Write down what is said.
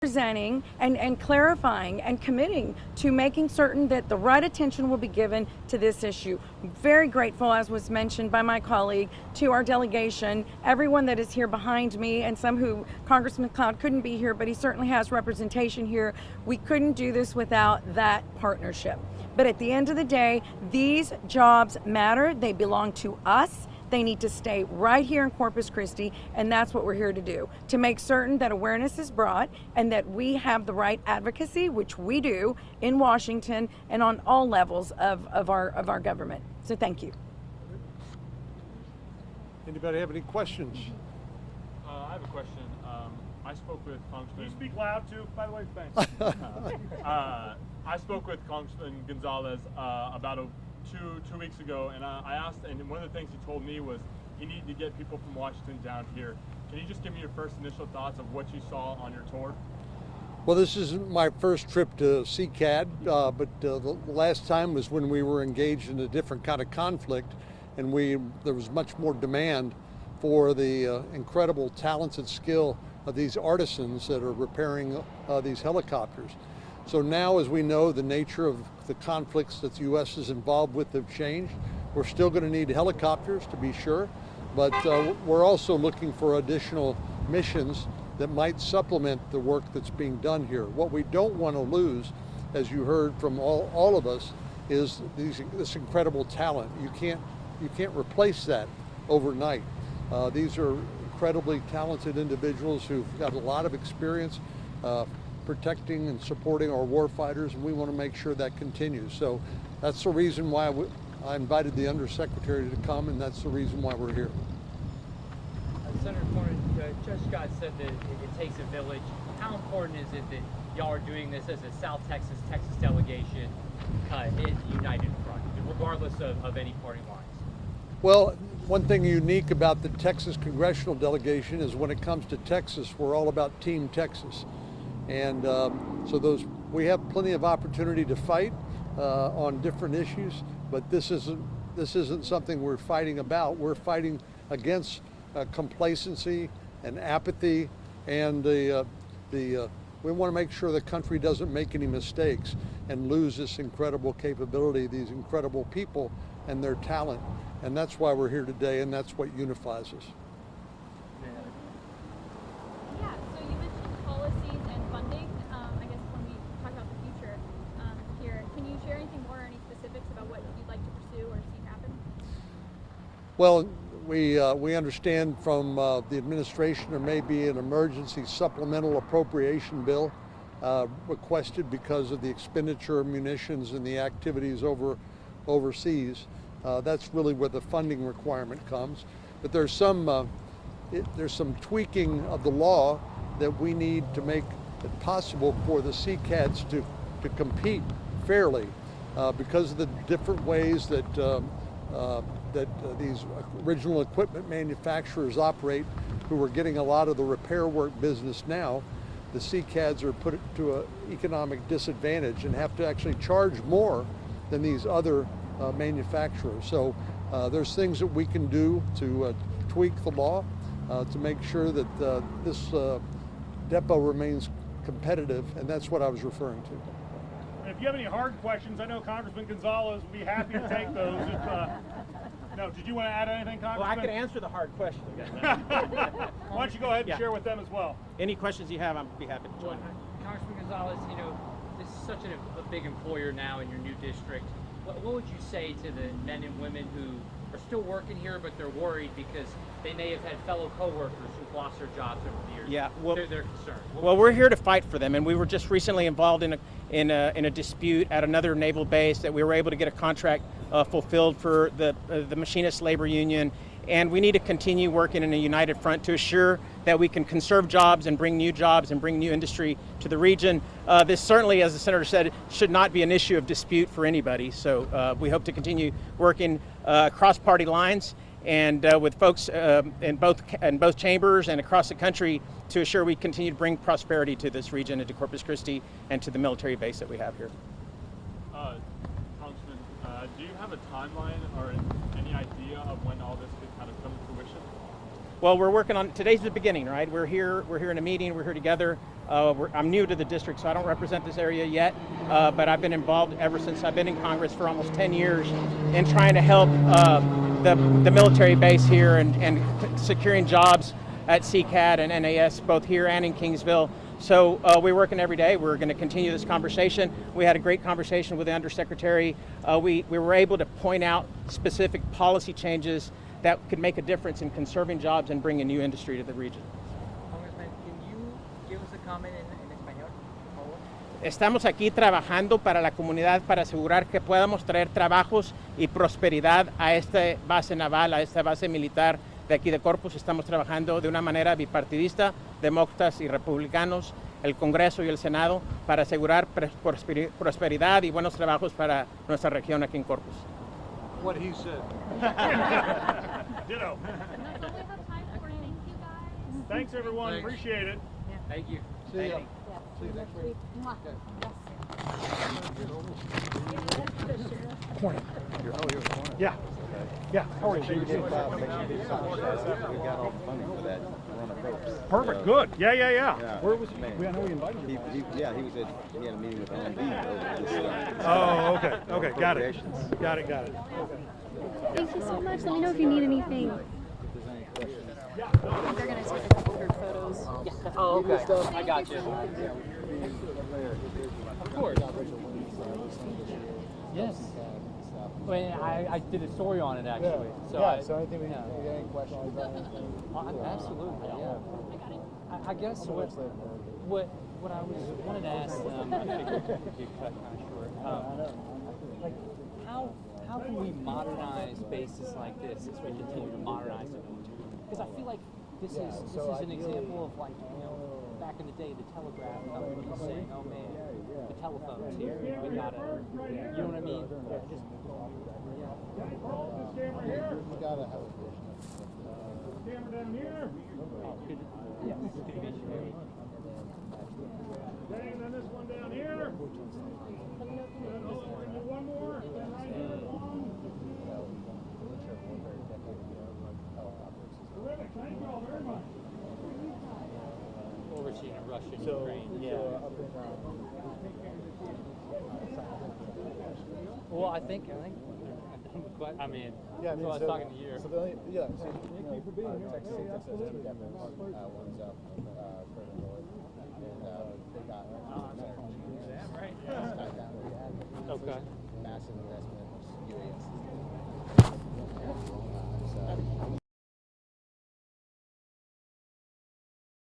presenting and clarifying and committing to making certain that the right attention will be given to this issue. Very grateful, as was mentioned by my colleague, to our delegation, everyone that is here behind me, and some who Congressman Cloud couldn't be here, but he certainly has representation here. We couldn't do this without that partnership. But at the end of the day, these jobs matter. They belong to us. They need to stay right here in Corpus Christi, and that's what we're here to do, to make certain that awareness is brought and that we have the right advocacy, which we do in Washington and on all levels of our government. So thank you. Anybody have any questions? I have a question. I spoke with Congressman. Can you speak loud too, by the way? Thanks. I spoke with Congressman Gonzalez about two weeks ago, and I asked, and one of the things he told me was he needed to get people from Washington down here. Can you just give me your first initial thoughts of what you saw on your tour? Well, this isn't my first trip to CCAD, but the last time was when we were engaged in a different kind of conflict, and there was much more demand for the incredible talented skill of these artisans that are repairing these helicopters. So now, as we know, the nature of the conflicts that the U.S. is involved with have changed. We're still going to need helicopters, to be sure, but we're also looking for additional missions that might supplement the work that's being done here. What we don't want to lose, as you heard from all of us, is this incredible talent. You can't replace that overnight. These are incredibly talented individuals who've got a lot of experience protecting and supporting our war fighters, and we want to make sure that continues. So that's the reason why I invited the Undersecretary to come, and that's the reason why we're here. Senator Cornyn, Judge Scott said that it takes a village. How important is it that y'all are doing this as a South Texas delegation united front, regardless of any party lines? Well, one thing unique about the Texas congressional delegation is when it comes to Texas, we're all about Team Texas. And so we have plenty of opportunity to fight on different issues, but this isn't something we're fighting about. We're fighting against complacency and apathy, and we want to make sure the country doesn't make any mistakes and lose this incredible capability, these incredible people and their talent. And that's why we're here today, and that's what unifies us. Yeah, so you mentioned policies and funding. I guess when we talk about the future here, can you share anything more, any specifics about what you'd like to pursue or see happen? Well, we understand from the administration there may be an emergency supplemental appropriation bill requested because of the expenditure of munitions and the activities overseas. That's really where the funding requirement comes. But there's some tweaking of the law that we need to make it possible for the CCADs to compete fairly because of the different ways that these original equipment manufacturers operate, who are getting a lot of the repair work business now. The CCADs are put to an economic disadvantage and have to actually charge more than these other manufacturers. So there's things that we can do to tweak the law to make sure that this depot remains competitive, and that's what I was referring to. And if you have any hard questions, I know Congressman Gonzalez would be happy to take those. No, did you want to add anything, Congressman? Well, I can answer the hard questions. Why don't you go ahead and share with them as well? Any questions you have, I'd be happy to join. Congressman Gonzalez, this is such a big employer now in your new district. What would you say to the men and women who are still working here, but they're worried because they may have had fellow coworkers who've lost their jobs over the years? Yeah, well, they're concerned. Well, we're here to fight for them, and we were just recently involved in a dispute at another naval base that we were able to get a contract fulfilled for the machinist labor union, and we need to continue working in a united front to assure that we can conserve jobs and bring new jobs and bring new industry to the region. This certainly, as the senator said, should not be an issue of dispute for anybody. So we hope to continue working across party lines and with folks in both chambers and across the country to assure we continue to bring prosperity to this region and to Corpus Christi and to the military base that we have here. Congressman, do you have a timeline or any idea of when all this could kind of come to fruition? Well, we're working on, today's the beginning, right? We're here in a meeting, we're here together. I'm new to the district, so I don't represent this area yet, but I've been involved ever since I've been in Congress for almost 10 years in trying to help the military base here and securing jobs at CCAD and NAS, both here and in Kingsville. So we're working every day. We're going to continue this conversation. We had a great conversation with the Undersecretary. We were able to point out specific policy changes that could make a difference in conserving jobs and bringing new industry to the region. Congressman, can you give us a comment in español, por favor? Estamos aquí trabajando para la comunidad para asegurar que podamos traer trabajos y prosperidad a esta base naval, a esta base militar de aquí de Corpus. Estamos trabajando de una manera bipartidista, demócratas y republicanos, el Congreso y el Senado, para asegurar prosperidad y buenos trabajos para nuestra región aquí en Corpus. What he said. Ditto. That's all we have time for. Thank you guys. Thanks, everyone. Thanks. Appreciate it. Thank you. See ya. Yeah. See you next week. Yeah. Yeah. How are you? We got all the funding for that run of ropes. Perfect. Good. Yeah. Yeah. Where was Man. I know we invited you. He was at, he had a meeting with OMB over this. Oh, okay. Okay. Got it. appropriations. Got it. Thank you so much. Let me know if you need anything. They're gonna take a couple group photos. Oh, okay. I got you. Of course. Yes. Well, I did a story on it actually. So anything we got any questions about it? Absolutely. Yeah. I guess what I wanted to ask them, I figured you cut kind of short. Like how can we modernize bases like this as we continue to modernize them? Because I feel like this is an example of, like, you know, back in the day, the telegraph company saying, "Oh man, the telephone's here. We gotta," you know what I mean? We gotta have a vision. Camera down here. Yeah, good to meet you. Okay, and then this one down here. And one more. And then right here. Terrific. Thank you all very much. Overseeing Russia and Ukraine. Well, I think. But I mean, Yeah, I mean, so I was talking to you. So thank you for being here. Texas, one's up.